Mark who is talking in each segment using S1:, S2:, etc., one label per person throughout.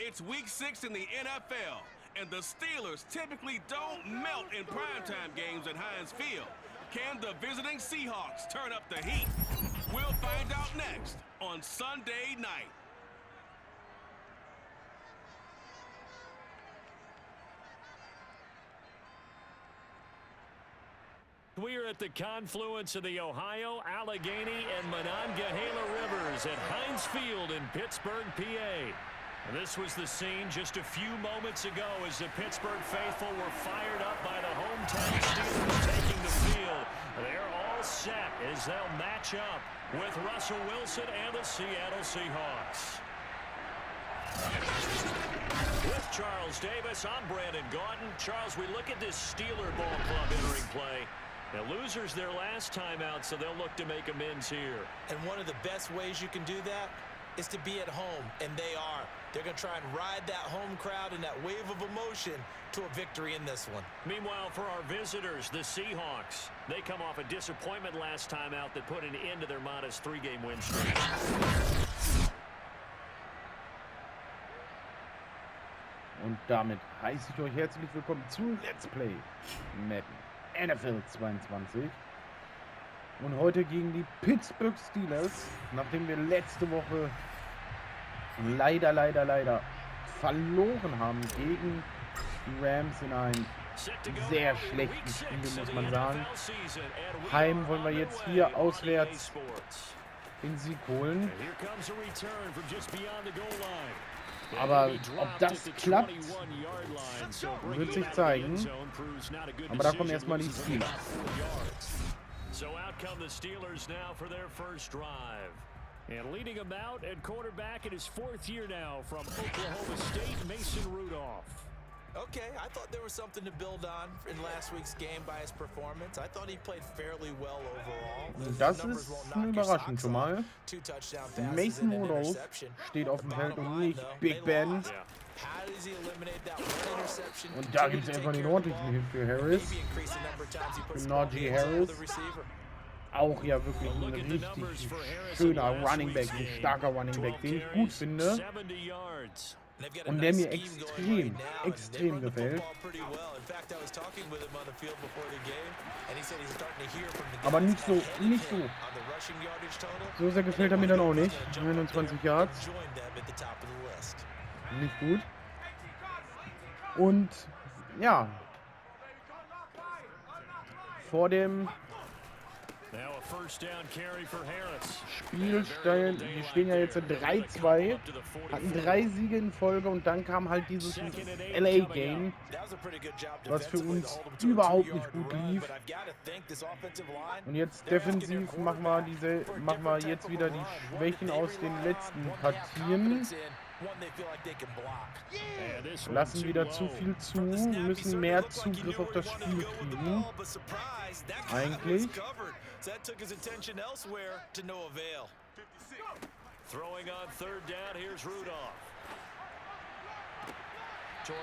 S1: It's week 6 in the NFL, and the Steelers typically don't melt in primetime games at Heinz Field. Can the visiting Seahawks turn up the heat? We'll find out next on Sunday night.
S2: We are at the confluence of the Ohio, Allegheny, and Monongahela Rivers at Heinz Field in Pittsburgh, PA. This was the scene just a few moments ago as the Pittsburgh faithful were fired up by the hometown Steelers taking the field. They're all set as they'll match up with Russell Wilson and the Seattle Seahawks. With Charles Davis, I'm Brandon Gaudin. Charles, we look at this Steeler ball club entering play. Now, losers their last time out, so they'll look to make amends here.
S3: And one of the best ways you can do that is to be at home, and they are. They're going to try and ride that home crowd and that wave of emotion to a victory in this one.
S2: Meanwhile, for our visitors, the Seahawks, they come off a disappointment last time out that put an end to their modest 3-game win streak.
S4: Und damit heiße ich euch herzlich willkommen zu Let's Play Madden NFL 22. Und heute gegen die Pittsburgh Steelers, nachdem wir letzte Woche leider verloren haben gegen die Rams in einem sehr schlechten Spiel, muss man sagen. Heim wollen wir jetzt hier auswärts den Sieg holen. Aber ob das klappt, wird sich zeigen. Aber da kommen erstmal die Steelers.
S2: So out come the Steelers now for their first drive. And leading them out at quarterback in his 4th year now from Oklahoma State, Mason Rudolph.
S3: Okay, I thought there was something to build on in last week's game by his performance. I thought he played fairly well overall.
S4: Das ist überraschend schon mal. Mason Rudolph steht auf dem Feld und nicht Big Ben. Und da gibt es einfach den ordentlichen Hit für Harris. Für Najee Harris. Auch ja wirklich ein richtig schöner Running Back, ein starker Running Back, den ich gut finde. Und der mir extrem gefällt. Aber nicht so. So sehr gefällt er mir dann auch nicht. 29 Yards. Nicht gut. Und ja, vor dem Spiel die stehen ja jetzt in 3-2, hatten 3 Siege in Folge und dann kam halt dieses LA-Game, was für uns überhaupt nicht gut lief. Und jetzt defensiv machen wir jetzt wieder die Schwächen aus den letzten Partien. Lassen wieder zu viel zu, müssen mehr Zugriff auf das Spiel kriegen. Eigentlich.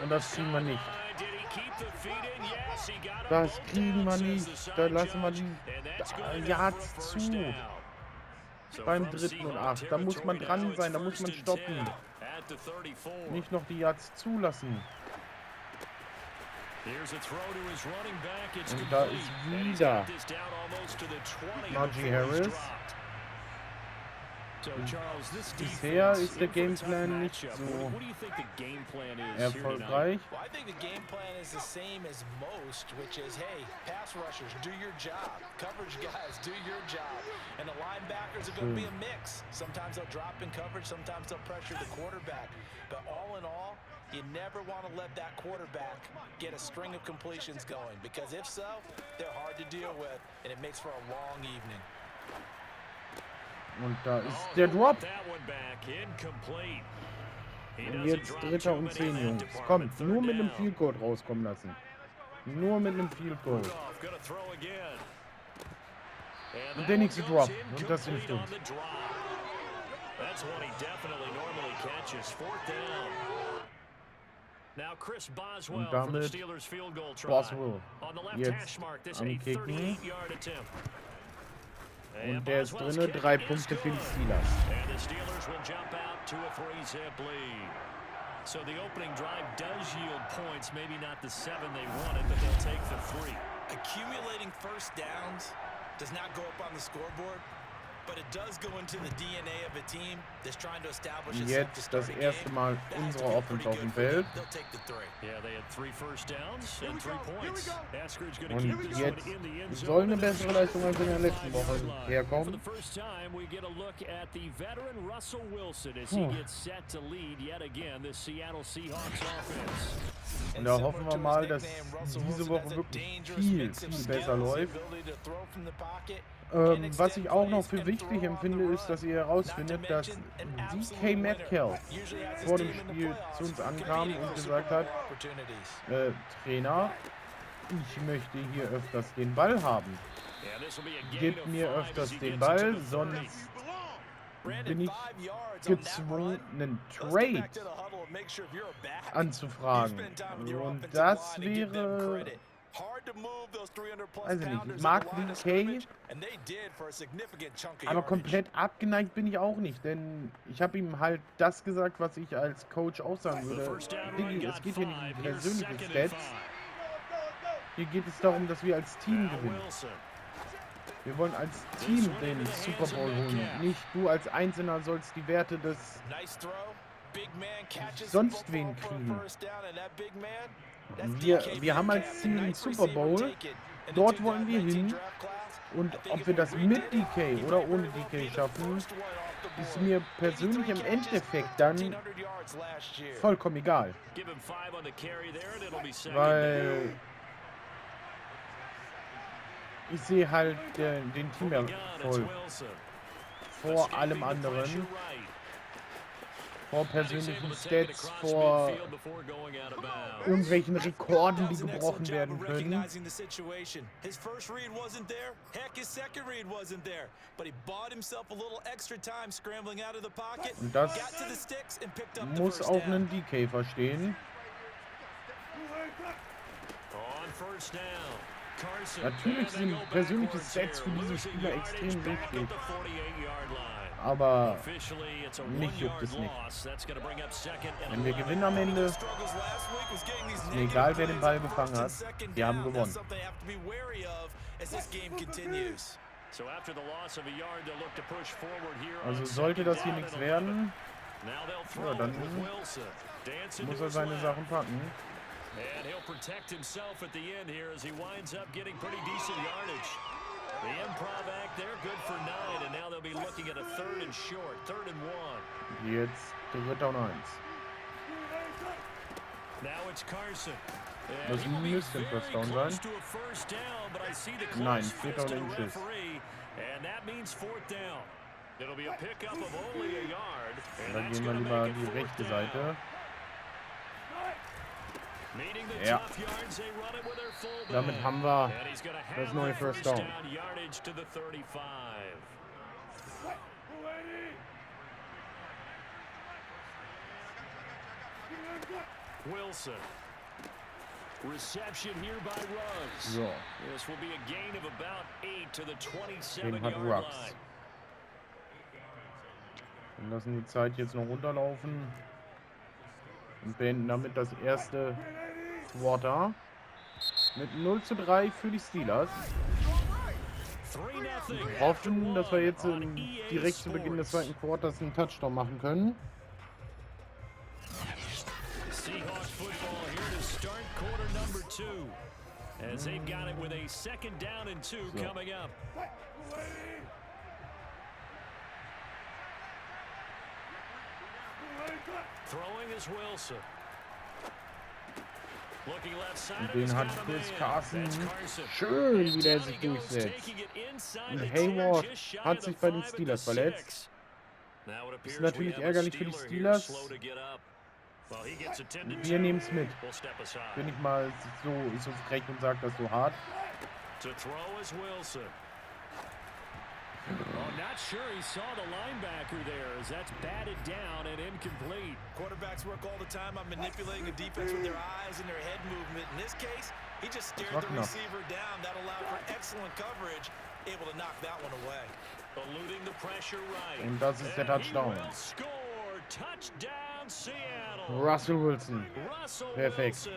S4: Und das kriegen wir nicht. Das kriegen wir nicht. Da lassen wir die Yards zu. Beim 3. und 8. Da muss man dran sein, da muss man stoppen. Nicht noch die Yards zulassen. Und da ist wieder Najee Harris. Bisher ist der Gameplan nicht so erfolgreich.
S3: You never want to let that quarterback get a string of completions going, because if so, they're hard to deal with, and it makes for a long evening.
S4: Und da ist der Drop. Und jetzt 3. und 10, Jungs. Kommt, nur mit einem Field Goal rauskommen lassen. Nur mit einem Field Goal. Und der nächste Drop. Und das hilft uns. Und damit Boswell jetzt am Kicken. Und der ist drinne, 3 Punkte für die Steelers.
S2: So the opening drive does yield points, maybe not the 7 they wanted, but they'll take the 3.
S3: Accumulating first downs does not go up on the scoreboard, but it does go into the DNA of a team that's trying to establish itself to
S4: Jetzt
S3: start
S4: das
S3: a game.
S4: erste Mal unsere Offense auf dem Feld.
S3: They'll take the 3.
S2: Yeah, they had 3 first downs and 3 points. Asker's going to
S4: Und
S2: keep this one
S4: jetzt
S2: in the end
S4: soll
S2: zone.
S4: eine bessere Leistung als in der letzten Woche
S2: For
S4: herkommen.
S2: the first time, we get a look at the veteran Russell Wilson as he gets set to lead yet again this Seattle Seahawks offense.
S4: Und da hoffen wir mal, dass diese Woche wirklich viel besser läuft. Was ich auch noch für wichtig empfinde, ist, dass ihr herausfindet, dass DK Metcalf vor dem Spiel zu uns ankam und gesagt hat, Trainer, ich möchte hier öfters den Ball haben. Gebt mir öfters den Ball, sonst bin ich gezwungen, einen Trade anzufragen. Und das wäre, weiß ich nicht, ich mag DK, aber komplett abgeneigt bin ich auch nicht, denn ich habe ihm halt das gesagt, was ich als Coach auch sagen würde. Diggi, es geht hier nicht um persönliche Stats, hier geht es darum, dass wir als Team gewinnen. Wir wollen als Team den Super Bowl holen. Nicht du als Einzelner sollst die Werte des sonst wen kriegen. Wir haben als Ziel den Super Bowl. Dort wollen wir hin. Und ob wir das mit DK oder ohne DK schaffen, ist mir persönlich im Endeffekt dann vollkommen egal. Weil ich sehe halt den Teamerfolg vor allem anderen, vor persönlichen Stats, vor irgendwelchen Rekorden, die gebrochen werden können. Und das muss auch ein DK verstehen. Natürlich sind persönliche Stats für diese Spieler extrem wichtig, aber mich juckt es nicht. Wenn wir gewinnen am Ende, ist mir egal, wer den Ball gefangen hat, wir haben gewonnen. Also sollte das hier nichts werden, ja, dann muss er seine Sachen packen.
S2: And he'll protect himself at the end here as he winds up getting pretty decent yardage. The improv act there, good for 9, and now they'll be looking at a 3rd and short, 3rd and 1.
S4: Jetzt 3. und 1.
S2: Now it's Carson.
S4: Das müsste ein First Down sein. Nein, 4. und Inches.
S2: And that means 4th down. It'll be a pickup of only a yard.
S4: Dann gehen wir lieber an die rechte Seite. Ja, damit haben wir das neue First Down.
S2: Wilson. Reception here by Ruggs.
S4: So.
S2: This will be a gain of about 8 to the 27-yard
S4: Den hat
S2: line.
S4: Ruggs. Wir lassen die Zeit jetzt noch runterlaufen und beenden damit das erste Quarter mit 0:3 für die Steelers. Wir hoffen, dass wir jetzt direkt zu Beginn des zweiten Quarters einen Touchdown machen können.
S2: Seahawks football here to start quarter number 2 as they've got it with a 2nd down and 2 coming up. Throwing is Wilson.
S4: Und den hat Chris Carson schön, wie der sich durchsetzt. Und Hayward hat sich bei den Steelers verletzt. Ist natürlich ärgerlich für die Steelers. Wir nehmen es mit. Bin ich mal so frech und sage das so hart.
S2: Oh, not sure he saw the linebacker there as that's batted down and incomplete.
S3: Quarterbacks work all the time on manipulating a defense with their eyes and their head movement. In this case, he just stared the receiver down. That allowed for excellent coverage, able to knock that one away.
S2: Eluding the pressure right.
S4: Und das ist der Touchdown.
S2: Touchdown touchdown, Seattle.
S4: Russell Wilson. Perfekt.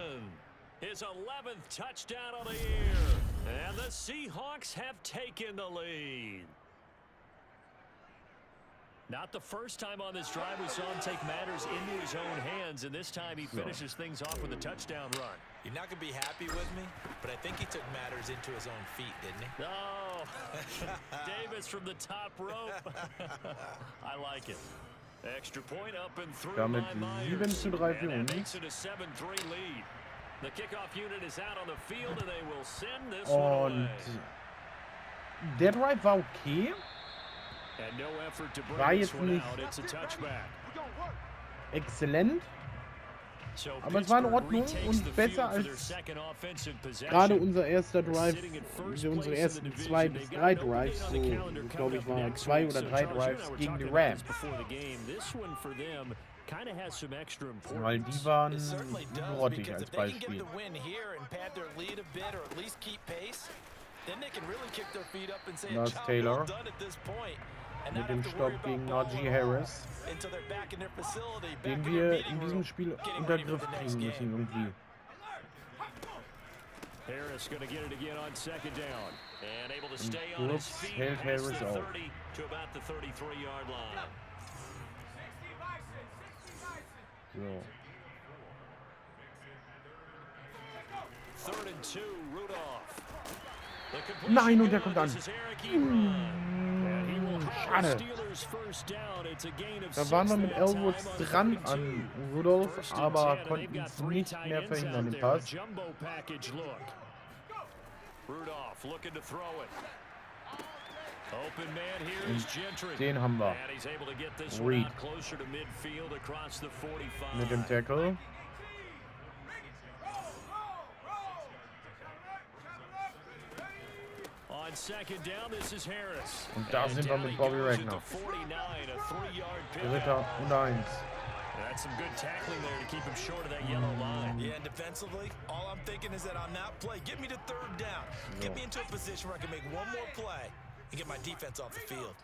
S2: His 11th touchdown of the year. And the Seahawks have taken the lead. Not the first time on this drive we saw him take matters into his own hands, and this time he finishes things off with a touchdown run.
S3: You're not going to be happy with me, but I think he took matters into his own feet, didn't he?
S2: Oh, Davis from the top rope. I like it. Extra point up and through
S4: Damit
S2: by Myers.
S4: 7:3 für
S2: And that
S4: uns.
S2: makes it a 7-3 lead. The kickoff unit is out on the field, and they will send this one
S4: Und
S2: away.
S4: der Drive war okay.
S2: And no effort to
S4: War
S2: bring this
S4: jetzt
S2: one
S4: nicht
S2: out. It's a touchback.
S4: exzellent,
S2: So
S4: aber es war in
S2: Pittsburgh
S4: Ordnung
S2: retakes the
S4: und besser
S2: field for their
S4: als
S2: second offensive possession.
S4: gerade unser erster Drive,
S2: Sitting in first
S4: unsere
S2: place in the
S4: ersten
S2: division.
S4: 2 bis
S2: They've
S4: 3
S2: got an
S4: Drives,
S2: opening
S4: so
S2: on the calendar
S4: glaube
S2: coming
S4: ich
S2: up
S4: waren
S2: next
S4: 2
S2: week.
S4: oder
S2: So
S4: 3
S2: Charles, you and I
S4: Drives
S2: were
S4: gegen die
S2: talking about this
S4: Rams,
S2: before the game. This one for them kind of has some extra
S4: weil
S2: importance.
S4: die waren
S3: It certainly does,
S4: grottig
S3: because
S4: als
S3: if they can
S4: Beispiel.
S3: get the win here and pad their lead a bit or at least keep pace, then they can really kick their feet up and say
S4: Das
S3: a job
S4: Taylor.
S3: well done at this point. And
S4: Mit
S3: not
S4: dem
S3: have to worry
S4: Stopp
S3: about
S4: gegen
S3: ball
S4: Najee
S3: at all
S4: Harris,
S3: until they're back in their facility, back
S4: den
S3: in their
S4: wir
S3: meeting
S4: in
S3: room,
S4: diesem Spiel
S3: getting
S4: unter
S3: ready for
S4: Griff
S3: the next
S4: kriegen müssen
S3: game.
S4: irgendwie.
S2: Harris going to get it again on second down. And able to stay on his
S4: Brooks
S2: feet
S4: hält
S2: past
S4: Harris
S2: the
S4: auf.
S2: 30 to about the 33-yard line.
S4: So.
S2: 3rd and 2, Rudolph. The
S4: Nein, und
S2: completion
S4: der
S2: good.
S4: kommt an.
S2: This is Eric Ebron. And he will have the
S4: Schade.
S2: Steelers first down. It's a gain of
S4: Da
S2: 6
S4: waren wir mit
S2: that
S4: Elwood
S2: time on
S4: dran
S2: 32.
S4: an Rudolph,
S2: First and
S4: aber
S2: 10, and
S4: konnten
S2: they've got
S4: es
S2: 3
S4: nicht
S2: tight
S4: mehr
S2: ends
S4: verhindern,
S2: out
S4: den
S2: there. A
S4: Pass.
S2: jumbo package look. Rudolph looking to throw it. Open man here is Gentry.
S4: Den haben wir.
S2: And he's able to get this
S4: Reed.
S2: one out closer to midfield across the 45.
S4: Mit dem Tackle.
S2: On second down, this is Harris.
S4: Und da
S2: And
S4: sind wir
S2: down
S4: mit
S2: he
S4: Bobby
S2: goes at
S4: Ragnar.
S2: the 49, a 3-yard pickup.
S4: Dritter und 1.
S2: That's some good tackling there to keep him short of that yellow line.
S3: Yeah, and defensively, all I'm thinking is that on that play, get me to 3rd down. Get me into a position where I can make one more play and get my defense off the field.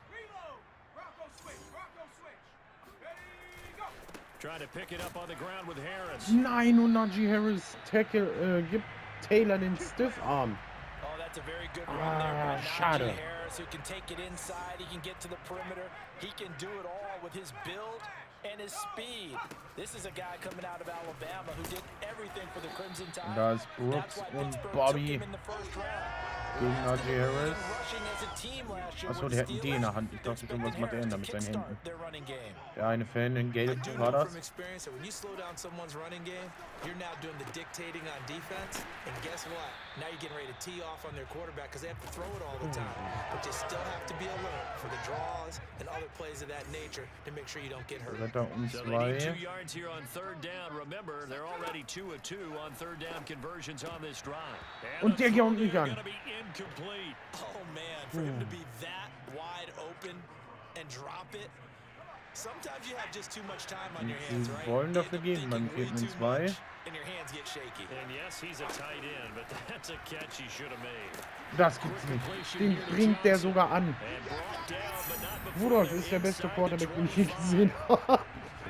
S2: Trying to pick it up on the ground with Harris.
S4: Nein, und Najee Harris Tackle gibt Taylor den Stiffarm.
S3: Oh, that's a very good run there by
S4: schade.
S3: Najee Harris, who can take it inside. He can get to the perimeter. He can do it all with his build and his speed. This is a guy coming out of Alabama who did everything for the Crimson Tide.
S4: Und da ist Brooks
S3: That's why
S4: und
S3: Pittsburgh
S4: Bobby
S3: took him in the first round.
S4: gegen Najee Harris.
S3: Rushing as a team last year
S4: Achso,
S3: with
S4: der hat
S3: the
S4: einen D in der Hand. Ich
S3: Steelers.
S4: dachte schon, was macht er denn da mit seinen
S3: Kickstart
S4: Händen?
S3: their running game.
S4: Der eine Fan in Gelb
S3: I do
S4: war
S3: know
S4: das.
S3: from experience that when you slow down someone's running game, you're now doing the dictating on defense. And guess what? Now you're getting ready to tee off on their quarterback because they have to throw it all the time. But you still have to be alert for the draws and other plays of that nature to make sure you don't get hurt.
S4: Dritter und
S2: So they need 2
S4: 2.
S2: yards here on 3rd down. Remember, they're already 2 of 2 on 3rd down conversions on this drive.
S4: Und der kommt nicht an.
S2: Gonna be incomplete.
S3: Oh man, for him to be that wide open and drop it. Sometimes you have just too much time on your hands, right?
S4: Sie wollen
S3: You
S4: dafür
S3: end up
S4: gehen beim
S3: thinking
S4: 4.
S3: way
S4: und
S3: too
S4: 2.
S3: much, and your hands get shaky.
S2: And yes, he's a tight end, but that's a catch he should have made.
S4: Das gibt's nicht. Den bringt der sogar an.
S2: And brought down, but not before
S4: Rudolph
S2: they're
S4: ist der beste
S2: inside
S4: Quarterback,
S2: the
S4: den ich je
S2: 20.
S4: gesehen habe.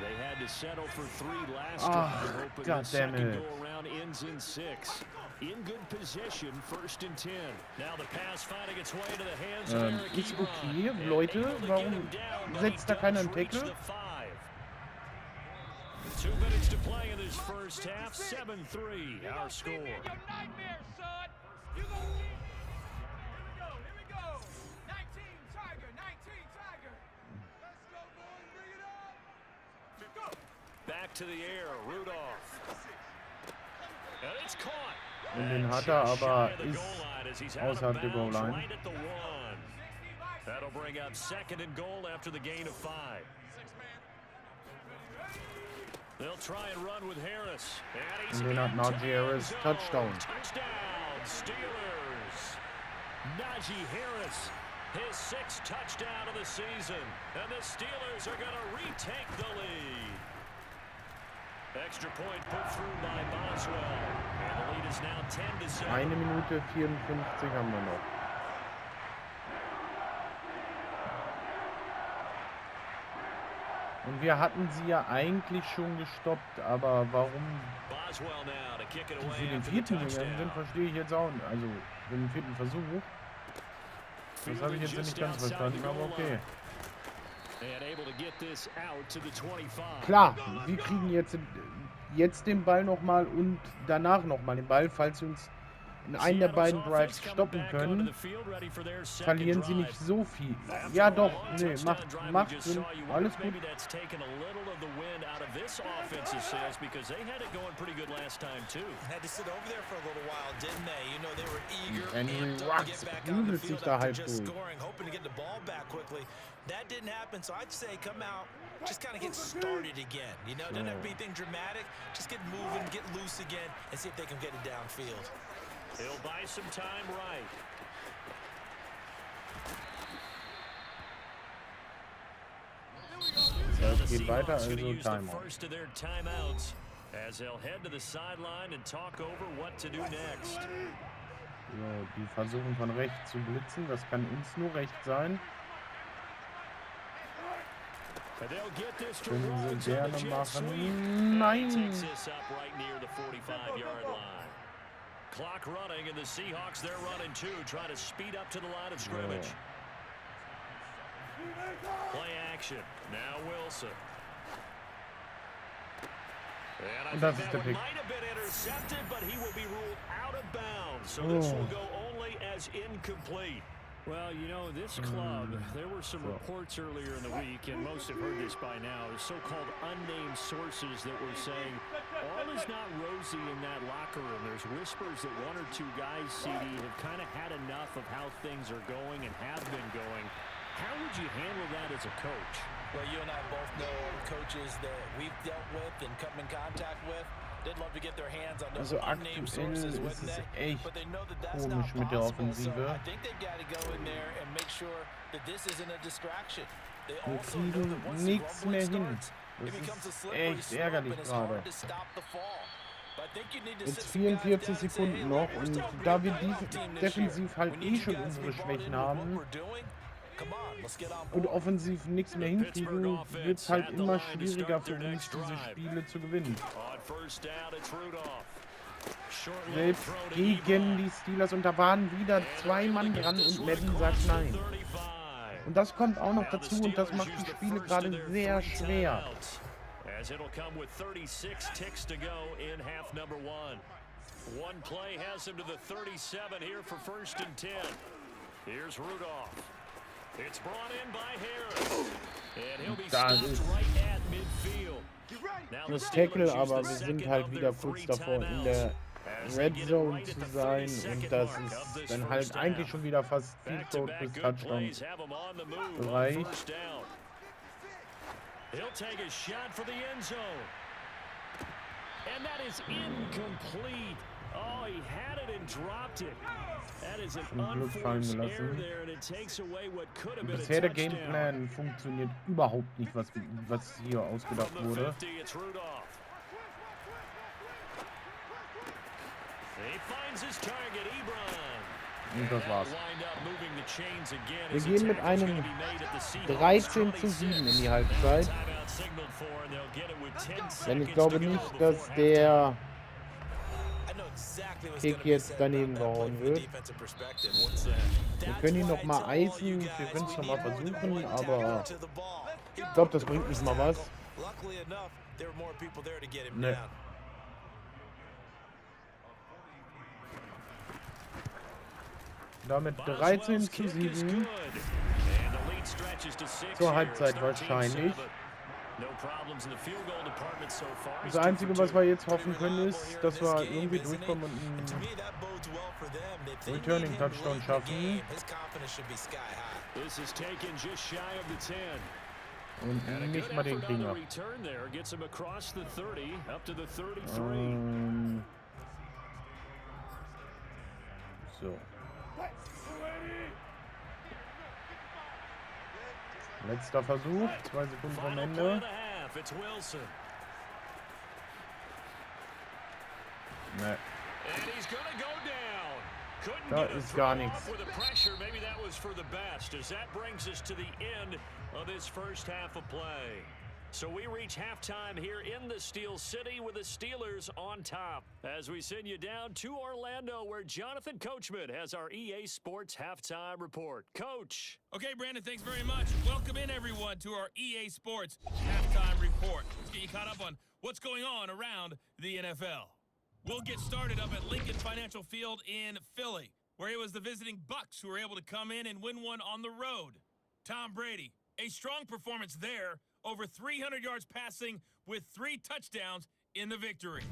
S2: They had to settle for 3 last
S4: Ah,
S2: drive, hoping the
S4: God damn
S2: second
S4: it.
S2: go-around ends in 6. In good position, 1st and 10. Now the pass finding its way to the hands of Eric
S4: Ist
S2: Ebron.
S4: okay,
S2: And
S4: Leute,
S2: able to get
S4: warum
S2: him down, but
S4: setzt
S2: he
S4: da keiner
S2: does
S4: einen
S2: reach
S4: Tackle?
S2: the 5. 2 minutes to play in this first half, 7-3 our score. Back to the air, Rudolph. And it's caught.
S4: Und den hat er, aber ist außerhalb der Goal-Line.
S2: Right at the 1. That'll bring up 2nd and goal after the gain of 5. They'll try and run with Harris. And he's
S4: Und den hat
S2: into
S4: Najee
S2: the end
S4: Harris
S2: zone.
S4: Touchdown.
S2: Touchdown, Steelers. Najee Harris, his 6th touchdown of the season. And the Steelers are going to retake the lead. Extra point put through by Boswell. And the lead is now 10-7.
S4: 1 Minute 54 haben wir noch. Und wir hatten sie ja eigentlich schon gestoppt, aber warum die für den vierten gegangen sind, verstehe ich jetzt auch nicht. Also für den vierten Versuch. Das habe ich jetzt nicht ganz verstanden, aber okay. Klar, wir kriegen jetzt den Ball nochmal und danach nochmal den Ball, falls sie uns in einen der beiden Drives stoppen können, verlieren sie nicht so viel. Ja doch, nee, macht Sinn, alles gut. Henry Ruggs prügelt sich da halb durch.
S3: That didn't happen, so I'd say come out, just kind of get started again. You know, doesn't have to be anything dramatic. Just get moving, get loose again, and see if they can get it downfield.
S2: He'll buy some time right.
S4: Das geht weiter, also Timeout.
S2: As they'll head to the sideline and talk over what to do next.
S4: So, die versuchen von rechts zu blitzen, das kann uns nur recht sein. Können sie gerne machen. Nein!
S2: Clock running, and the Seahawks, they're running too, trying to speed up to the line of scrimmage. Play action. Now Wilson. And I think that one might have been intercepted, but he will be ruled out of bounds. So this will go only as incomplete. Well, you know, this club, there were some reports earlier in the week, and most have heard this by now, so-called unnamed sources that were saying all is not rosy in that locker room. There's whispers that one or two guys, CD, have kind of had enough of how things are going and have been going. How would you handle that as a coach?
S3: Well, you and I both know coaches that we've dealt with and come in contact with. They'd love to get their hands on those unnamed sources, wouldn't they? But they know that that's not possible. So I think they've got to go in there and make sure that this isn't a distraction. They also know that once the rumbling starts, it becomes a slippery slope and it's hard to stop the fall.
S4: Jetzt 44 Sekunden noch und da wir defensiv halt schon unsere Schwächen haben und offensiv nichts mehr hinkriegen, wird es halt immer schwieriger für uns, diese Spiele zu gewinnen. Selbst gegen die Steelers, und da waren wieder 2 Mann dran und Madden sagt nein. Und das kommt auch noch dazu und das macht die Spiele gerade sehr schwer.
S2: As it'll come with 36 ticks to go in half number 1. One play has him to the 37 here for 1st and 10. Here's Rudolph. It's brought in by Harris. And he'll be stopped right at midfield.
S4: Das Tackle, aber wir sind halt wieder kurz davor in der Red Zone zu sein und das ist dann halt eigentlich schon wieder fast Field Goal bis Touchdown Bereich.
S2: He'll take a shot for the end zone. And that is incomplete. Oh, he had it and dropped it. That is an unforced error there, and it takes away what could have been a touchdown.
S4: Bisher der Gameplan funktioniert überhaupt nicht, was hier ausgedacht wurde.
S2: He finds his target, Ebron.
S4: Und das war's. Wir gehen mit einem 13:7 in die Halbzeit. Denn ich glaube nicht, dass der Kick jetzt daneben gehauen wird. Wir können ihn noch mal eisen, wir können es noch mal versuchen, aber ich glaube, das bringt nicht mal was. Nee. Damit 13:7 zur Halbzeit wahrscheinlich. Das Einzige, was wir jetzt hoffen können, ist, dass wir irgendwie durchkommen und einen Returning Touchdown schaffen. Und nicht mal den kriegen wir. So. Letzter Versuch, 2 Sekunden vom Ende. Ne. Da ist gar nichts.
S2: So we reach halftime here in the Steel City with the Steelers on top. As we send you down to Orlando, where Jonathan Coachman has our EA Sports halftime report. Coach.
S5: Okay, Brandon, thanks very much. Welcome in, everyone, to our EA Sports halftime report. Let's get you caught up on what's going on around the NFL. We'll get started up at Lincoln Financial Field in Philly, where it was the visiting Bucks who were able to come in and win one on the road. Tom Brady, a strong performance there, over 300 yards passing with 3 touchdowns in the victory.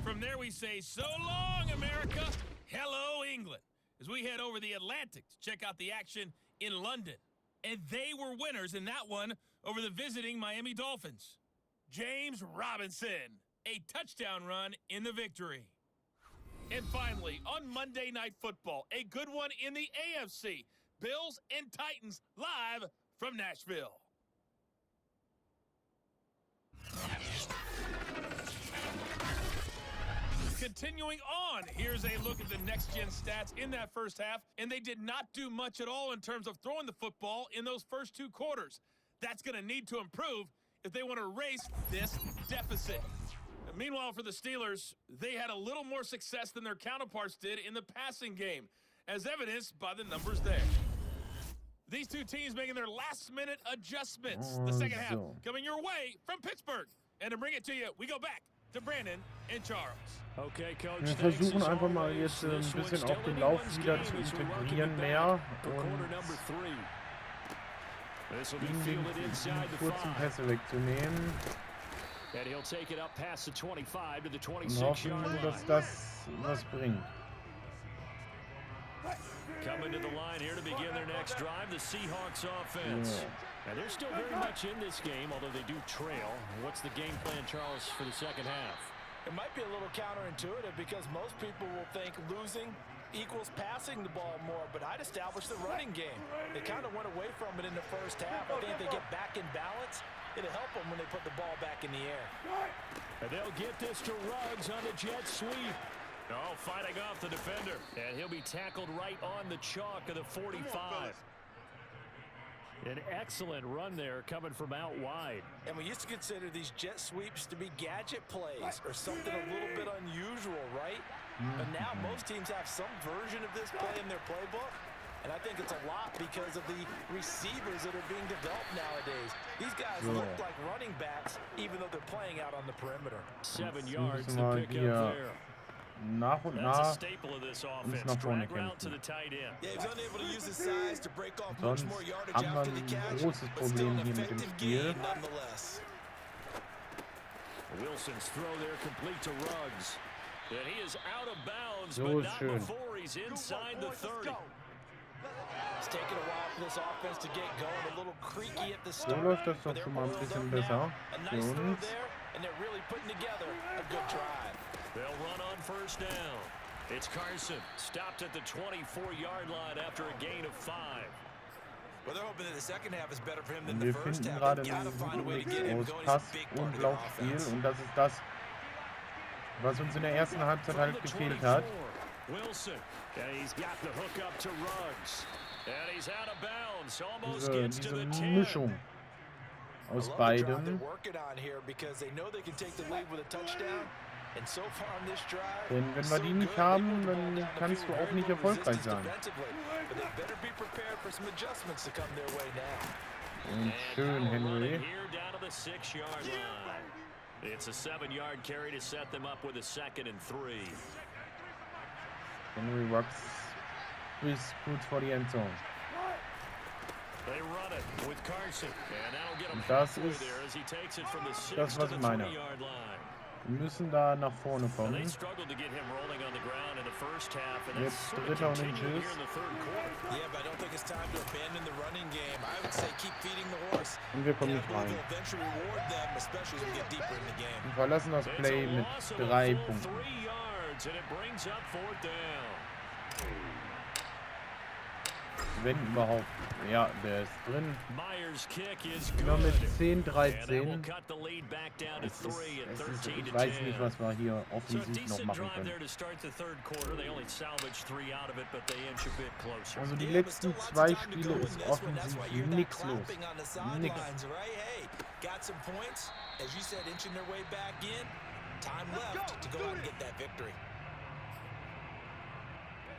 S5: From there we say, so long, America, hello, England, as we head over the Atlantic to check out the action in London. And they were winners in that one over the visiting Miami Dolphins. James Robinson, a touchdown run in the victory. And finally, on Monday Night Football, a good one in the AFC. Bills and Titans live from Nashville. Continuing on, here's a look at the next-gen stats in that first half, and they did not do much at all in terms of throwing the football in those first 2 quarters. That's going to need to improve if they want to erase this deficit. And meanwhile, for the Steelers, they had a little more success than their counterparts did in the passing game, as evidenced by the numbers there. These two teams making their last-minute adjustments. The second half coming your way from Pittsburgh. And to bring it to you, we go back to Brandon and Charles.
S2: Okay, Coach.
S4: Wir versuchen einfach mal jetzt ein bisschen auch den Lauf wieder zu integrieren mehr und die kurzen Pässe wegzunehmen und hoffen, dass das was bringt.
S2: Coming to the line here to begin their next drive, the Seahawks offense. And they're still very much in this game, although they do trail. What's the game plan, Charles, for the second half?
S3: It might be a little counterintuitive because most people will think losing equals passing the ball more, but I'd establish the running game. They kind of went away from it in the first half. I think if they get back in balance, it'll help them when they put the ball back in the air.
S2: And they'll get this to Ruggs on the jet sweep. Oh, fighting off the defender. And he'll be tackled right on the chalk of the 45. An excellent run there coming from out wide.
S3: And we used to consider these jet sweeps to be gadget plays or something a little bit unusual, right? But now most teams have some version of this play in their playbook. And I think it's a lot because of the receivers that are being developed nowadays. These guys look like running backs even though they're playing out on the perimeter.
S2: 7 yards to pick up there.
S4: Nach und nach uns nach vorne kämpfen. Sonst haben wir ein großes Problem hier mit dem Spiel.
S2: Wilson's throw there complete to Ruggs. And he is out of bounds,
S4: So
S2: but not
S4: schön.
S2: before he's inside the 30.
S3: It's taken a while for this offense to get going, a little creaky at the
S4: So
S3: start.
S4: läuft das doch schon mal ein bisschen besser für uns.
S3: And they're really putting together a good drive.
S2: They'll run on first down. It's Carson, stopped at the 24-yard line after a gain of 5.
S3: Well, they're hoping that the second half is better for him than
S4: Wir
S3: the first
S4: finden
S3: half.
S4: gerade
S3: They gotta find a way to get
S4: einen
S3: him
S4: Mix
S3: going.
S4: aus
S3: He's a
S4: Pass
S3: big part
S4: und
S3: of the
S4: Laufspiel
S3: offense.
S4: und das ist das, was uns in der ersten Halbzeit halt gefehlt hat.
S2: Wilson, and he's got the hook up to Ruggs. And he's out of bounds, almost gets to the 10.
S4: Mischung aus beidem. Denn wenn wir die nicht haben, dann kannst du auch nicht erfolgreich sein. Und schön, Henry.
S2: It's a 7-yard carry to set them up with a 2nd and 3.
S4: Henry Ruggs bis kurz vor die Endzone.
S2: They run it with Carson, and that'll get him
S4: Das
S2: halfway
S4: ist
S2: there as he takes it from the 6
S4: das,
S2: to
S4: was
S2: the
S4: ich meine.
S2: 3-yard line.
S4: Wir müssen da nach vorne
S2: They
S4: kommen.
S2: struggled to get him rolling on the ground in the first half, and that's
S4: Jetzt
S2: sort of
S4: dritter und
S2: continuing
S4: Tschüss.
S2: here in the third quarter.
S3: Yeah, but I don't think it's time to abandon the running game. I would say keep feeding the horse.
S4: Und wir kommen nicht
S3: Yeah,
S4: rein.
S3: will eventually reward them, especially as we get deeper in the game.
S4: Wir verlassen das
S2: It's
S4: Play
S2: a
S4: mit
S2: loss of a
S4: 3
S2: full
S4: Punkten.
S2: 3 yards, and it brings up 4th down.
S4: Wenn überhaupt. Ja, der ist drin.
S2: Myers' kick is
S4: Nur mit
S2: good.
S4: 10,
S2: And that will
S4: 13.
S2: cut the lead back down to 3 and 13
S4: Ich
S2: to
S4: weiß
S2: 10.
S4: nicht, was wir hier
S2: So a
S4: offensiv noch
S2: decent
S4: machen
S2: drive there
S4: können.
S2: to start the third quarter. They only salvaged 3 out of it, but they inch a bit closer.
S4: Also die letzten 2 Spiele ist offensiv nichts los. Nix.
S3: got some points. As you said, inching their way back in. Time left to go out and get that victory.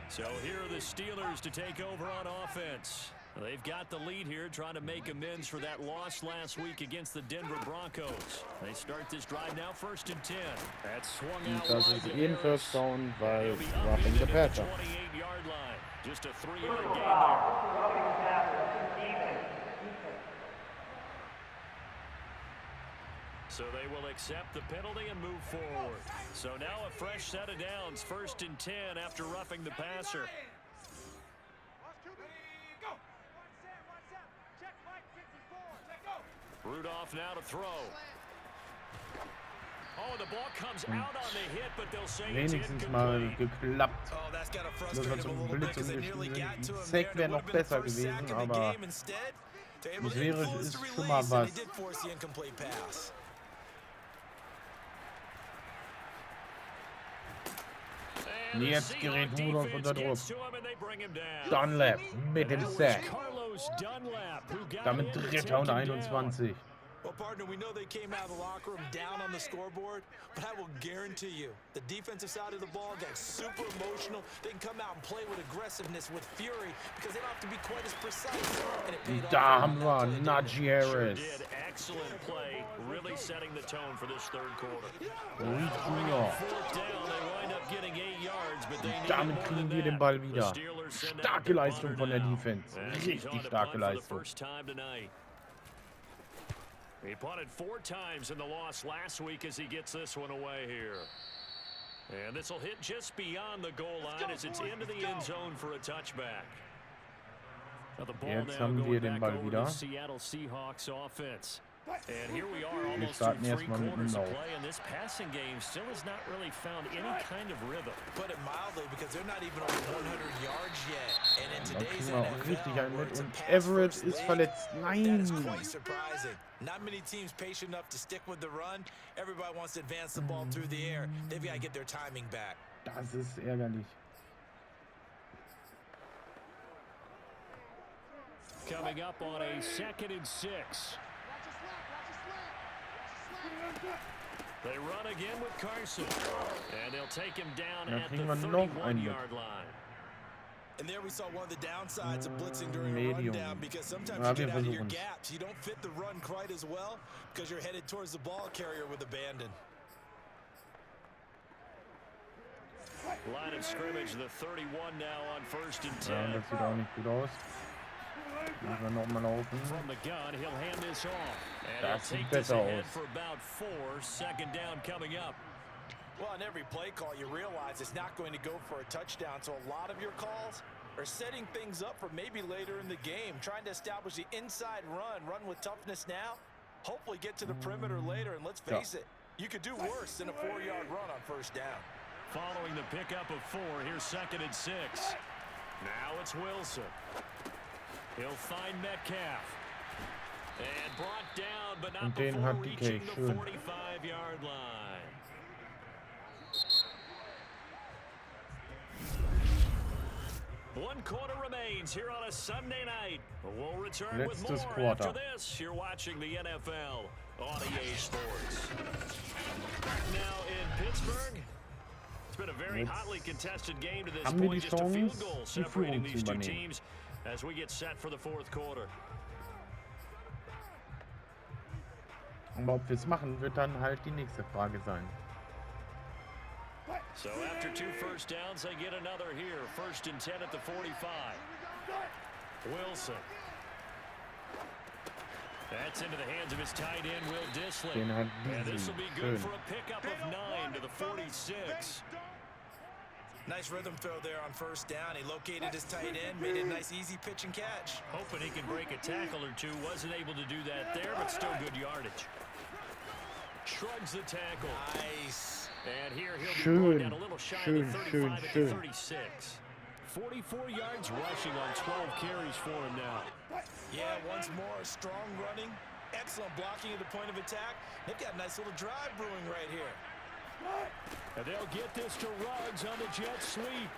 S2: So here are the Steelers to take over on offense. They've got the lead here, trying to make amends for that loss last week against the Denver Broncos. They start this drive now, 1st and 10. That swung out
S4: Das
S2: wide
S4: ist
S2: to
S4: ein
S2: Harris.
S4: First Down, weil
S2: He'll be
S4: roughing the
S2: upended at
S4: passer.
S2: the 28-yard line. Just a 3-yard gain there. So they will accept the penalty and move forward. So now a fresh set of downs, 1st and 10 after roughing the passer. Rudolph now to throw. Oh, the ball comes out on the hit, but they'll say it's
S4: Wenigstens mal
S2: incomplete.
S4: geklappt.
S3: Oh, that's gotta
S4: Das
S3: frustrate
S4: war
S3: him a
S4: zum
S3: little bit because they
S4: Blitz
S3: nearly got to him
S4: umgeschrieben.
S3: there.
S4: Sack
S3: That
S4: wäre
S3: would
S4: noch
S3: have been the
S4: besser
S3: first sack
S4: gewesen,
S3: of the
S4: aber
S3: game instead. They're able
S4: das
S3: to
S4: wäre
S3: influence the
S4: ist schon mal
S3: release, and
S4: was.
S3: they did force the incomplete pass.
S2: And the
S4: Jetzt gerät
S2: Seahawks
S4: Rudolph
S2: defense
S4: unter Druck.
S2: gets to him and they bring him down.
S4: Dunlap mit dem
S2: That was
S4: Sack.
S2: Carlos Dunlap, who got
S4: Damit
S2: in to
S4: Dritter
S2: take
S4: und
S2: him down.
S4: 21.
S3: Well, partner, we know they came out of the locker room down on the scoreboard, but I will guarantee you, the defensive side of the ball got super emotional. They can come out and play with aggressiveness, with fury, because they don't have to be quite as precise. And it paid off.
S4: Da
S3: for
S4: haben
S3: them
S4: wir
S3: that play, didn't it?
S4: Najee Harris.
S2: Did excellent play, really setting the tone for this third quarter.
S4: Reed Junior.
S2: 4th down, they wind up getting 8 yards, but they need
S4: Damit
S2: more
S4: kriegen
S2: than
S4: wir den
S2: that.
S4: Ball
S2: The
S4: wieder.
S2: Steelers send out
S4: Starke
S2: the
S4: Leistung
S2: punter
S4: von der
S2: now.
S4: Defense.
S2: And he's on
S4: Richtig
S2: to
S4: starke
S2: punt for the
S4: Leistung.
S2: first time tonight. He punted 4 times in the loss last week as he gets this one away here. And this will hit just beyond the goal line as it's into the end zone for a touchback. Now the ball
S4: Jetzt
S2: now
S4: haben wir
S2: going
S4: den
S2: back
S4: Ball
S2: over
S4: wieder.
S2: to Seattle Seahawks offense. And here we are
S4: Wir
S2: almost through
S4: starten
S2: 3
S4: erstmal mit dem
S2: quarters of
S4: Lauf.
S2: play, and this passing game still has not really found any kind of rhythm.
S3: Put it mildly, because they're not even over 100 yards yet. And in
S4: Da
S3: today's
S4: kriegen wir auch richtig
S3: NFL,
S4: einen
S3: where
S4: mit.
S3: it's a
S4: Und
S3: pass
S4: Everett
S3: first
S4: ist
S3: league,
S4: verletzt.
S3: that is
S4: Nein.
S3: quite surprising. Not many teams patient enough to stick with the run. Everybody wants to advance the ball through the air. They've got to get their timing back.
S4: Das ist ärgerlich.
S2: Coming up on a 2nd and 6. They run again with Carson. And they'll take him down
S4: Da
S2: at the
S4: kriegen wir noch einen mit.
S2: 31-yard line.
S3: And there we saw one of the downsides of blitzing during a
S4: Medium.
S3: rundown, because sometimes
S4: Ja,
S3: you
S4: wir
S3: get out of your
S4: versuchen's.
S3: gaps. You don't fit the run quite as well because you're headed towards the ball carrier with abandon.
S2: Line of scrimmage, the 31 now on 1st and 10.
S4: Ja, das sieht auch nicht gut aus. Müssen wir nochmal laufen.
S2: From the gun, he'll hand this off. And
S4: Das
S2: he'll
S4: sieht
S2: take this
S4: besser
S2: ahead
S4: aus.
S2: for about 4. 2nd down coming up.
S3: Well, on every play call, you realize it's not going to go for a touchdown. So a lot of your calls are setting things up for maybe later in the game, trying to establish the inside run with toughness now, hopefully get to the perimeter later. And let's face it, you could do worse than a 4-yard run on 1st down.
S2: Following the pickup of 4, here's 2nd and 6. Now it's Wilson. He'll find Metcalf. And brought down, but not
S4: Und den
S2: before
S4: hat DK.
S2: reaching the
S4: Schön.
S2: 45-yard line. One quarter remains here on a Sunday night. We'll return with
S4: Letztes
S2: more
S4: Quarter.
S2: after this. You're watching the NFL on EA Sports. Now in Pittsburgh, it's been a very
S4: Jetzt
S2: hotly contested game to this
S4: haben wir
S2: point.
S4: die
S2: Just a field
S4: Chance,
S2: goal
S4: die
S2: separating
S4: Führung zu
S2: these two
S4: übernehmen.
S2: teams as we get set for the 4th quarter.
S4: Aber ob wir es machen, wird dann halt die nächste Frage sein.
S2: So after 2 first downs, they get another here. 1st and 10 at the 45. Wilson. That's into the hands of his tight end, Will Dissly.
S4: Den hat
S2: And this will be good
S4: Schön.
S2: for a pickup of 9 to the 46.
S3: Nice rhythm throw there on 1st down. He located his tight end, made it a nice easy pitch and catch.
S2: Hoping he can break a tackle or two. Wasn't able to do that there, but still good yardage. Shrugs the tackle.
S3: Nice.
S2: And here he'll be
S4: Schön,
S2: brought down a little shy of
S4: schön,
S2: the 35
S4: schön,
S2: at the
S4: schön.
S2: 36. 44 yards rushing on 12 carries for him now.
S3: Yeah, once more, strong running, excellent blocking at the point of attack. They've got a nice little drive brewing right here.
S2: And they'll get this to Ruggs on the jet sweep.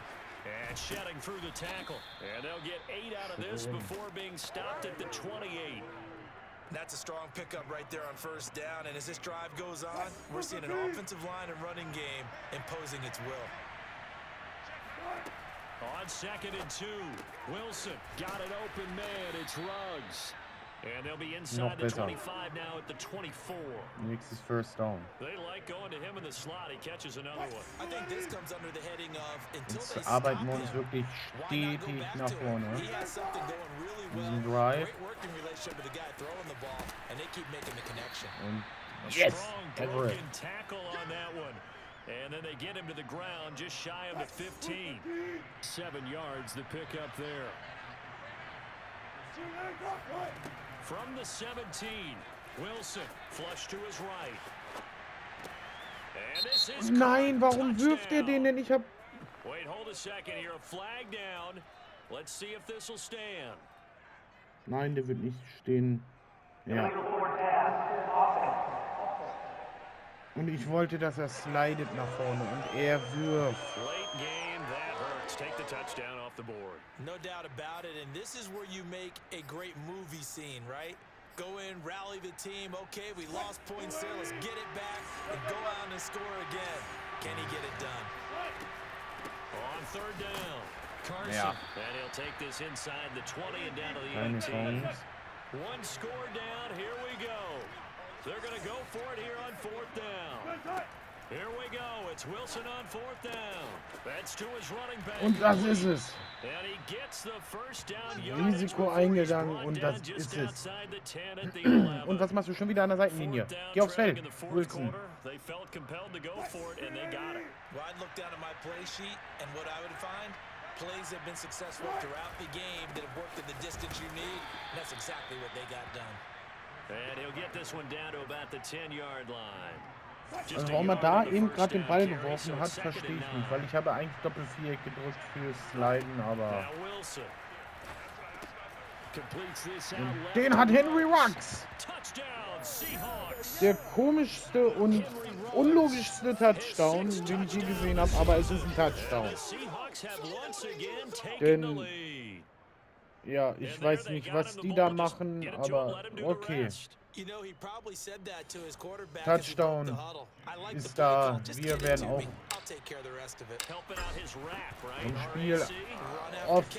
S2: And shedding through the tackle. And they'll get 8 out of this before being stopped at the 28.
S3: That's a strong pickup right there on first down. And as this drive goes on, we're seeing an offensive line and running game imposing its will.
S2: On 2nd and 2, Wilson got an open man. It's Ruggs. And they'll be inside the 25 now at the 24.
S4: Nächstes First Down.
S2: They like going to him in the slot. He catches another one.
S3: I think this comes under the heading of until they
S4: Jetzt
S3: stop
S4: arbeiten wir uns
S3: him,
S4: wirklich
S3: why not go
S4: stetig
S3: back
S4: nach
S3: to him?
S4: vorne.
S3: He has something going really
S4: Diesen
S3: well.
S4: Drive.
S3: Great working relationship with the guy throwing the ball, and they keep making the connection.
S4: Und
S2: A
S4: yes,
S2: strong
S4: Everett.
S2: broken tackle on that one. And then they get him to the ground just shy of the 15. 7 yards the pickup there. From the 17, Wilson flush to his right. And this is
S4: Nein, warum
S2: touchdown.
S4: wirft er den denn? Ich hab...
S2: Wait, hold a second here. A flag down. Let's see if this will stand.
S4: Nein, der wird nicht stehen. Ja. Und ich wollte, dass er slidet nach vorne und er wirft.
S2: Late game, that hurts. Take the touchdown off the board.
S3: No doubt about it, and this is where you make a great movie scene, right? Go in, rally the team. Okay, we lost points there. Let's get it back and go out and score again. Can he get it done?
S2: On 3rd down, Carson.
S4: Ja.
S2: And he'll take this inside the 20 and down to the
S4: Keine
S2: 18.
S4: Chance.
S2: One score down. Here we go. They're going to go for it here on 4th down. Here we go. It's Wilson on 4th down. That's to his running back.
S4: Und das ist es.
S2: And he gets the first down
S4: Risiko eingegangen und das ist es. Und was machst du schon wieder an der Seitenlinie? Geh aufs Feld, Wilson.
S2: They felt compelled to go for it and they got it.
S3: Well, I'd look down at my play sheet, and what I would find, plays have been successful throughout the game that have worked at the distance you need, and that's exactly what they got done.
S2: And he'll get this one down to about the 10-yard line.
S4: Also warum er da eben gerade den Ball geworfen hat, verstehe ich nicht. Weil ich habe eigentlich Doppelviereck gedrückt fürs Sliden, aber... Den hat Henry Ruggs! Der komischste und unlogischste Touchdown, den ich je gesehen habe, aber es ist ein Touchdown. Denn... Ja, ich weiß nicht, was die da machen, aber okay. Touchdown ist da. Wir werden auch im Spiel oft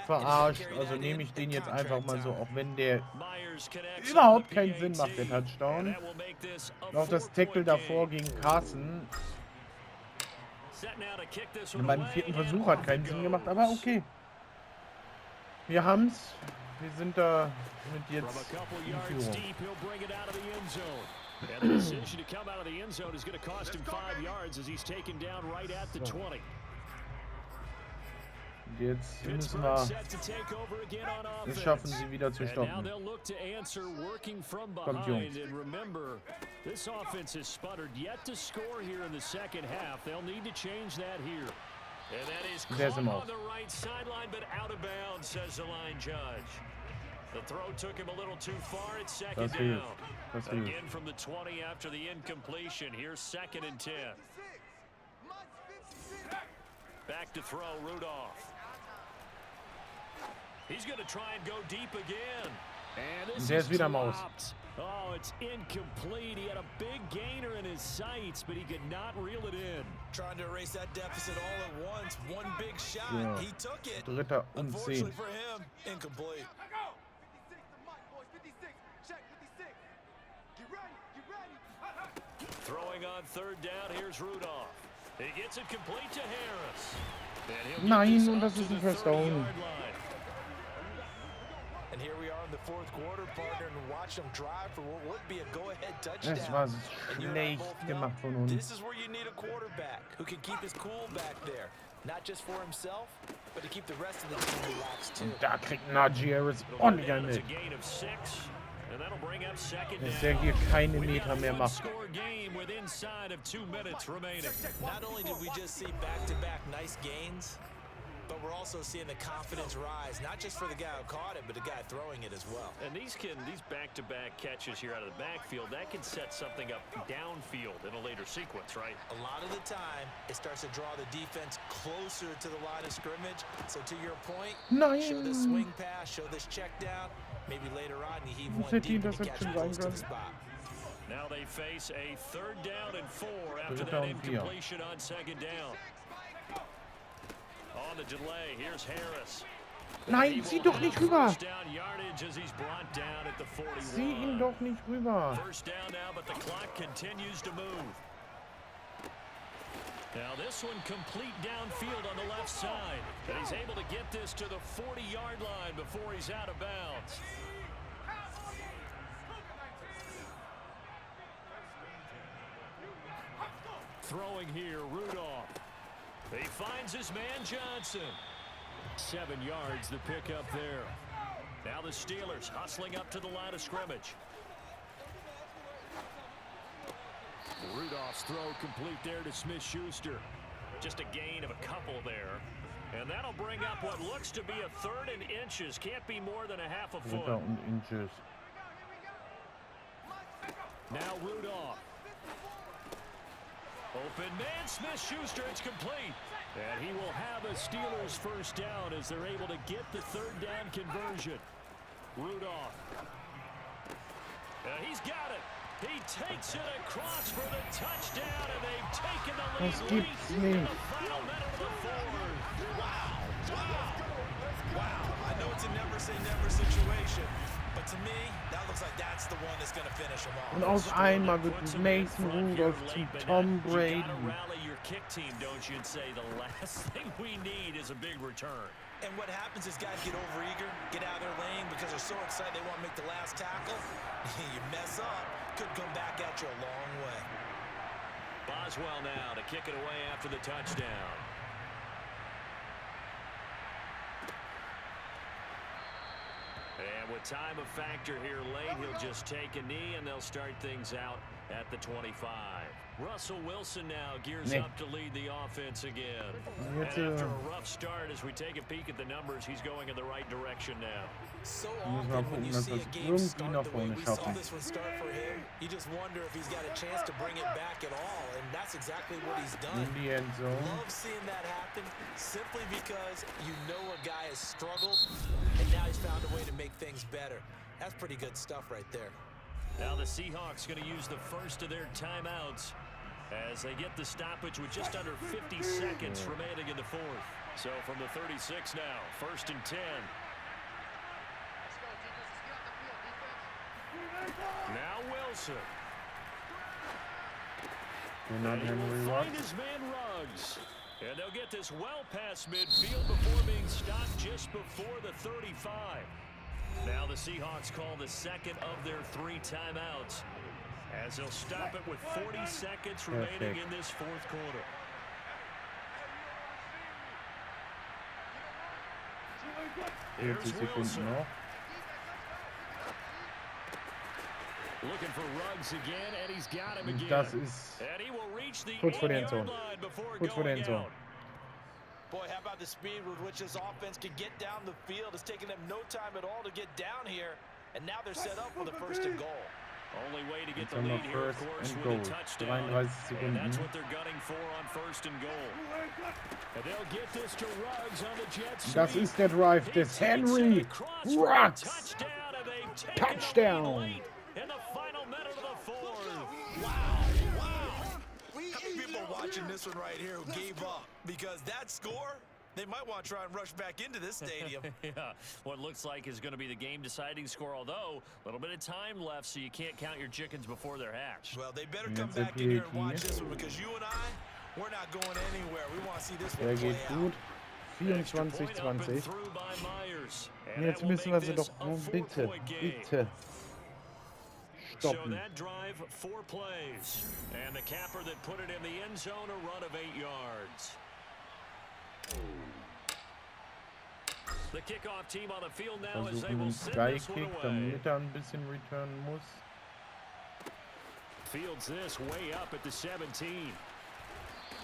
S4: verarscht. Also nehme ich den jetzt einfach mal so, auch wenn der überhaupt keinen Sinn macht, der Touchdown. Noch das Tackle davor gegen Carson. Und beim 4. Versuch hat keinen Sinn gemacht, aber okay. Wir haben's. Wir sind da mit jetzt in Führung.
S2: And the decision to come out of the end zone is going to cost him 5 yards as he's taken down right at the 20.
S4: Jetzt müssen wir es schaffen, sie wieder zu stoppen. Kommt, Jungs.
S2: And remember, this offense has sputtered yet to score here in the second half. They'll need to change that here. And that is caught on the right sideline, but out of bounds, says the line judge. The throw took him a little too far at 2nd down. Again from the 20 after the incompletion. Here's 2nd and 10. Back to throw, Rudolph. He's going to try and go deep again. And this is
S4: wieder Maus.
S2: Oh, it's incomplete. He had a big gainer in his sights, but he could not reel it in.
S3: Trying to erase that deficit all at once. One big shot.
S4: Ja.
S3: He took it.
S4: 3. und 10.
S3: Unfortunately for him, incomplete.
S2: Throwing on 3rd down, here's Rudolph. He gets it complete to Harris.
S4: Nein, und das ist ein First Down.
S3: And here we are in the 4th quarter, partner, and watch them drive for what would be a go-ahead touchdown.
S4: Das war schlecht gemacht von uns.
S3: This is where you need a quarterback who can keep his cool back there, not just for himself, but to keep the rest of the team relaxed too.
S4: Und da kriegt Najee Harris ordentlich einen mit. Dass der hier keine Meter mehr macht.
S3: Not only did we just see back-to-back nice gains, but we're also seeing the confidence rise, not just for the guy who caught it, but the guy throwing it as well.
S2: And these back-to-back catches here out of the backfield, that can set something up downfield in a later sequence, right?
S3: A lot of the time, it starts to draw the defense closer to the line of scrimmage. So to your point, show this swing pass, show this check down. Maybe later on you heave
S4: Muss
S3: one
S4: hätte die
S3: deep and you catch
S4: Interception
S3: close
S4: sein
S3: to the
S4: können.
S3: spot.
S2: Now they face a 3rd down and 4 after
S4: Dritter
S2: that
S4: und 4.
S2: incompletion on 2nd down. On the delay, here's Harris.
S4: Nein, zieh doch nicht rüber.
S2: First down yardage as he's brought down at the 41.
S4: Zieh ihn doch nicht rüber.
S2: First down now, but the clock continues to move. Now this one complete downfield on the left side. And he's able to get this to the 40-yard line before he's out of bounds. Throwing here, Rudolph. He finds his man Johnson. 7 yards the pickup there. Now the Steelers hustling up to the line of scrimmage. Rudolph's throw complete there to Smith-Schuster. Just a gain of a couple there. And that'll bring up what looks to be a 3rd and inches. Can't be more than a half a foot.
S4: 3. und Inches.
S2: Now Rudolph. Open man, Smith-Schuster, it's complete. And he will have a Steelers first down as they're able to get the 3rd down conversion. Rudolph. He's got it. He takes it across for the touchdown, and they've taken the lead
S4: Das
S2: late
S4: gibt's
S2: in
S4: nicht.
S2: the final minute of the 4th.
S3: Wow. I know it's a never say never situation, but to me, that looks like that's the one that's going to finish them off.
S4: Und auf einmal wird Mason Rudolph zum Tom Brady.
S2: You gotta rally your kick team, don't you, and say the last thing we need is a big return.
S3: And what happens is guys get overeager, get out of their lane because they're so excited they want to make the last tackle. You mess up, could come back at you a long way.
S2: Boswell now to kick it away after the touchdown. And with time a factor here late, he'll just take a knee and they'll start things out at the 25. Russell Wilson now gears up to lead the offense again. And after a rough start, as we take a peek at the numbers, he's going in the right direction now.
S3: So often when you see a game start the way we saw this one start for him, you just wonder if he's got a chance to bring it back at all, and that's exactly what he's done.
S4: In the end zone.
S3: Love seeing that happen simply because you know a guy has struggled, and now he's found a way to make things better. That's pretty good stuff right there.
S2: Now the Seahawks going to use the first of their timeouts as they get the stoppage with just under 50 seconds remaining in the 4th. So from the 36 now, 1st and 10. Now Wilson.
S4: And not
S2: And he
S4: Henry
S2: will
S4: Ruggs.
S2: find his man Ruggs. And they'll get this well past midfield before being stopped just before the 35. Now the Seahawks call the 2nd of their 3 timeouts as they'll stop it with 40 seconds remaining in this 4th quarter. Here's Wilson. Looking for Ruggs again, and he's got him again.
S4: Das ist
S2: And he will reach the
S4: kurz vor der
S2: 8-yard
S4: Endzone.
S2: line before
S4: Kurz vor der
S2: going
S4: Endzone.
S2: out.
S3: Boy, how about the speed with which this offense can get down the field? It's taken them no time at all to get down here, and now they're set up for the 1st and goal.
S2: Only way to get
S4: Jetzt
S2: the
S4: haben wir
S2: lead here, of
S4: First
S2: course,
S4: and
S2: with
S4: Goal.
S2: a touchdown.
S4: 33
S2: And that's
S4: Sekunden.
S2: what they're gunning for on 1st and goal. And they'll get this to Ruggs on the Jets.
S4: Das ist der Drive des Henry Ruggs.
S2: Touchdown, and they've taken
S4: Touchdown.
S2: the lead late in the final minute of the 4th.
S3: Wow. How many people are watching this one right here who gave up? Because that score, they might want to try and rush back into this stadium.
S2: Yeah, what looks like is going to be the game-deciding score, although a little bit of time left, so you can't count your chickens before they're hatched.
S3: Well, they better come back in here and watch this one because you and I, we're not going anywhere. We want to see this
S4: Der
S3: one play
S4: geht
S3: out.
S4: gut.
S2: Extra point up and
S4: 24-20.
S2: through by Myers. And
S4: Jetzt
S2: that will
S4: müssen
S2: make
S4: wir sie
S2: this
S4: doch,
S2: a
S4: oh, bitte,
S2: 4-point game.
S4: bitte
S2: So
S4: stoppen.
S2: that drive, 4 plays. And the capper that put it in the end zone, a run of 8 yards. The kickoff team on the field now as they
S4: Versuchen
S2: will
S4: einen
S2: send this one
S4: Sky-Kick,
S2: away.
S4: damit er ein bisschen returnen muss.
S2: Fields this way up at the 17.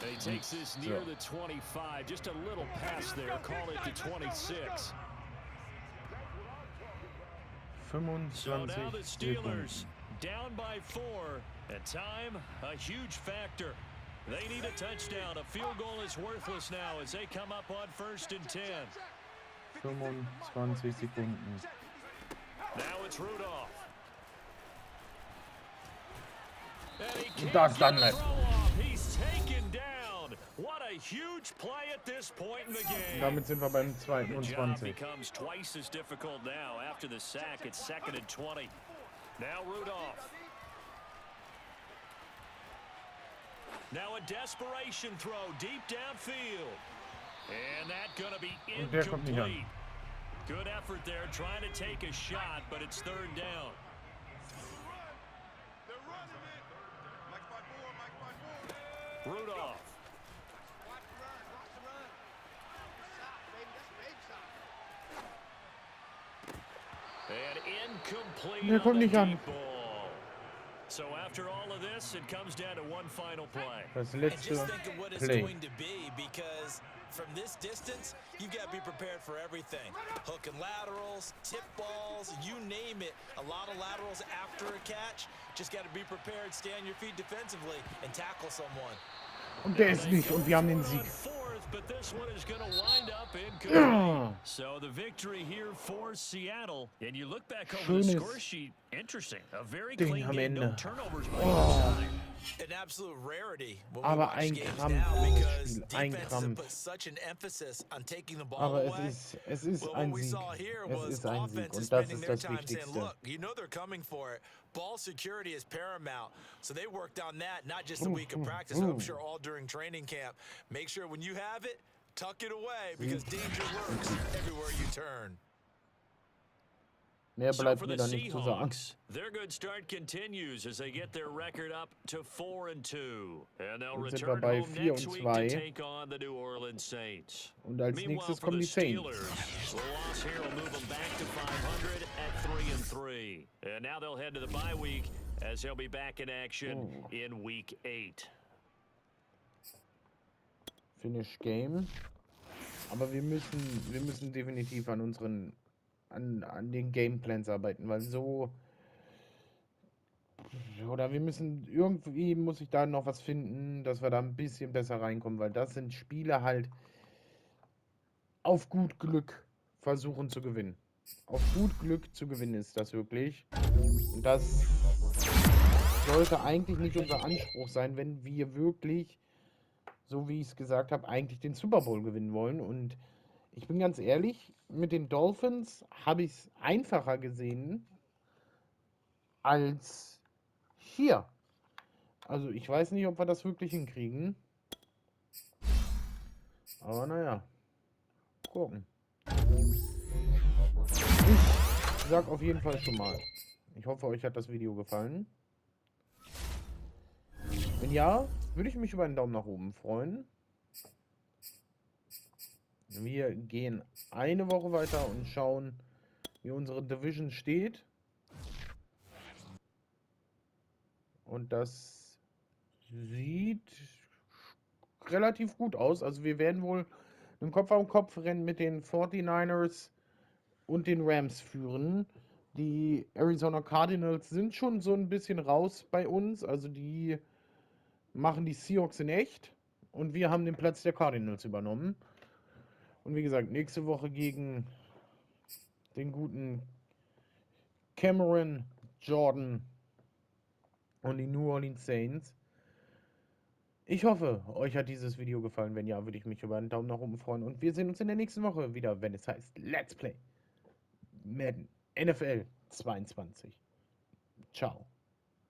S2: And he takes this near the 25. Just a little pass there. Call it the 26. So now the
S4: 25
S2: Steelers
S4: Sekunden.
S2: down by 4. And time, a huge factor. They need a touchdown. A field goal is worthless now as they come up on 1st and 10.
S4: 25 Sekunden.
S2: Now it's Rudolph.
S4: Das dann nicht.
S2: He's taken down. What a huge play at this point in the game.
S4: Damit sind wir beim zweiten
S2: The
S4: und
S2: job
S4: 20.
S2: becomes twice as difficult now. After the sack, it's 2nd and 20. Now Rudolph. Now a desperation throw deep downfield. And that's going to be
S4: Und der kommt nicht an.
S2: incomplete. Good effort there trying to take a shot, but it's 3rd down. Rudolph. And incomplete
S4: Der kommt
S2: on the
S4: nicht an.
S2: deep ball. So after all of this, it comes down to one final play.
S4: Das
S3: And
S4: letzte
S3: just think of what it's
S4: Play.
S3: going to be, because from this distance, you've got to be prepared for everything. Hook and laterals, tip balls, you name it. A lot of laterals after a catch. Just got to be prepared, stay on your feet defensively, and tackle someone.
S4: Und der ist nicht. Und wir haben den Sieg.
S2: But this one is going to wind up incomplete. So the victory here for Seattle. And you look back over the
S4: Schönes
S2: score sheet. Interesting. A very
S4: Ding
S2: clean
S4: am
S2: game. No
S4: Ende.
S2: turnovers by either side.
S3: An absolute rarity when we
S4: Aber
S3: watch
S4: ein
S3: games
S4: Krampf,
S3: now,
S4: dieses
S3: because
S4: Spiel. Ein
S3: defenses have
S4: Krampf.
S3: put such an emphasis on taking the ball
S4: Aber
S3: away.
S4: es ist
S3: Well,
S4: ein
S3: what we
S4: Sieg.
S3: saw here
S4: Es
S3: was
S4: ist ein Sieg.
S3: offenses
S4: Und das
S3: spending
S4: ist
S3: their
S4: das
S3: time saying,
S4: Wichtigste.
S3: look, you know they're coming for it. Ball security is paramount. So they worked on that, not just a week of practice, but I'm sure all during training camp. Make sure when you have it, tuck it away, because danger lurks everywhere you turn.
S4: Mehr
S2: So
S4: bleibt
S2: for
S4: mir
S2: the
S4: da nicht zu sagen.
S2: Seahawks, their good start continues as they get their record up to 4-2. And they'll
S4: Jetzt sind wir
S2: return
S4: bei
S2: home
S4: 4
S2: next
S4: und
S2: week
S4: 2.
S2: to take on the New Orleans Saints.
S4: Und als
S2: Meanwhile,
S4: nächstes
S2: for
S4: kommen
S2: the
S4: die Saints.
S2: Steelers, the loss here will move them back to 500 at 3-3. And now they'll head to the bye week as they'll be back in action in Week 8.
S4: Finish Game. Aber wir müssen definitiv an unseren an den Gameplans arbeiten, weil so oder wir müssen irgendwie muss ich da noch was finden, dass wir da ein bisschen besser reinkommen, weil das sind Spiele halt auf gut Glück versuchen zu gewinnen. Auf gut Glück zu gewinnen ist das wirklich. Und das sollte eigentlich nicht unser Anspruch sein, wenn wir wirklich, so wie ich es gesagt habe, eigentlich den Super Bowl gewinnen wollen. Und ich bin ganz ehrlich, mit den Dolphins habe ich es einfacher gesehen als hier. Also ich weiß nicht, ob wir das wirklich hinkriegen. Aber naja, gucken. Ich sag auf jeden Fall schon mal, ich hoffe, euch hat das Video gefallen. Wenn ja, würde ich mich über einen Daumen nach oben freuen. Wir gehen eine Woche weiter und schauen, wie unsere Division steht. Und das sieht relativ gut aus. Also wir werden wohl ein Kopf-an-Kopf-Rennen mit den 49ers und den Rams führen. Die Arizona Cardinals sind schon so ein bisschen raus bei uns. Also die machen die Seahawks in echt. Und wir haben den Platz der Cardinals übernommen. Und wie gesagt, nächste Woche gegen den guten Cameron Jordan und die New Orleans Saints. Ich hoffe, euch hat dieses Video gefallen. Wenn ja, würde ich mich über einen Daumen nach oben freuen. Und wir sehen uns in der nächsten Woche wieder, wenn es heißt Let's Play Madden NFL 22. Ciao.